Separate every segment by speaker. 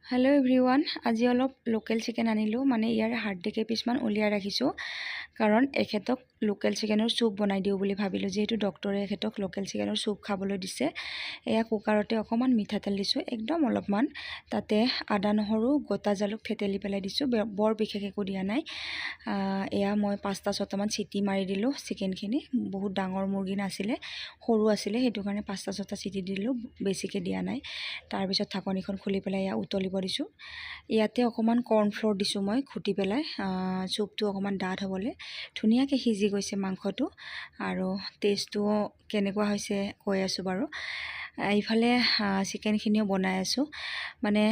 Speaker 1: Hello' everyone, আজি অলপ local chicken আনিলোঁ। মানে ইয়াৰ হাৰ্ডি কেইপিচমান উলিয়াই ৰাখিছোঁ, কাৰণ এখেতক লোকেল চিকেনৰ চুপ বনাই দিওঁ বুলি ভাবিলোঁ। যিহেতু ডক্টৰে এখেতক লোকেল চিকেনৰ চুপ খাবলৈ দিছে। এয়া কুকাৰতে অকণমান মিঠাতেল দিছোঁ, একদম অলপমান। তাতে আদা নহৰু গোটা জালুক থেতেলি পেলাই দিছোঁ, বৰ বিশেষ একো দিয়া নাই। এয়া মই 5-6টামান চিটি মাৰি দিলোঁ চিকেনখিনি। বহুত ডাঙৰ মুৰ্গী নাছিলে, সৰু আছিলে, সেইটো কাৰণে 5-6টা চিটি দিলোঁ, বেছিকৈ দিয়া নাই। তাৰপিছত ঢাকনিখন খুলি পেলাই এয়া উতলিব দিছোঁ। ইয়াতে অকণমান কৰ্ণফ্ল'ৰ দিছোঁ মই ঘুটি পেলাই, চুপটো অকণমান ডাঠ হ'বলৈ। ধুনীয়াকৈ সিজি গৈছে মাংসটো, আৰু টেষ্টটোও কেনেকুৱা হৈছে কৈ আছোঁ বাৰু। এইফালে চিকেনখিনিও বনাই আছোঁ, মানে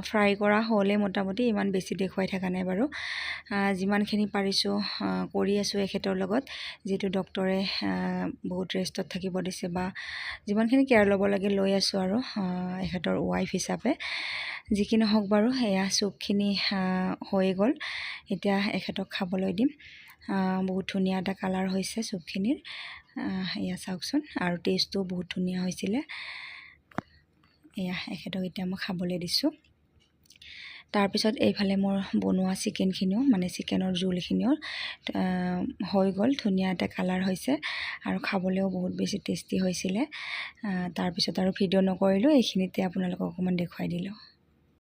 Speaker 1: ফ্ৰাই কৰা হ'লে মোটামুটি, ইমান বেছি দেখুৱাই থকা নাই বাৰু। যিমানখিনি পাৰিছোঁ কৰি আছোঁ এখেতৰ লগত, যিহেতু ডক্টৰে বহুত ৰেষ্টত থাকিব দিছে, বা যিমানখিনি কেয়াৰ ল'ব লাগে লৈ আছোঁ আৰু এখেতৰ ৱাইফ হিচাপে। যি কি নহওক বাৰু, এয়া চুপখিনি হৈ গ'ল। এতিয়া এখেতক খাবলৈ দিম। বহুত ধুনীয়া এটা কালাৰ হৈছে চুপখিনিৰ, এয়া চাওকচোন, আৰু টেষ্টটোও বহুত ধুনীয়া হৈছিলে। এয়া এখেতক এতিয়া মই খাবলৈ দিছোঁ। তাৰপিছত এইফালে মোৰ বনোৱা চিকেনখিনিও, মানে চিকেনৰ জোলখিনিও হৈ গ'ল। ধুনীয়া এটা কালাৰ হৈছে, আৰু খাবলৈও বহুত বেছি টেষ্টি হৈছিলে। তাৰপিছত আৰু ভিডিঅ' নকৰিলোঁ, এইখিনিতে আপোনালোকক অকণমান দেখুৱাই দিলোঁ।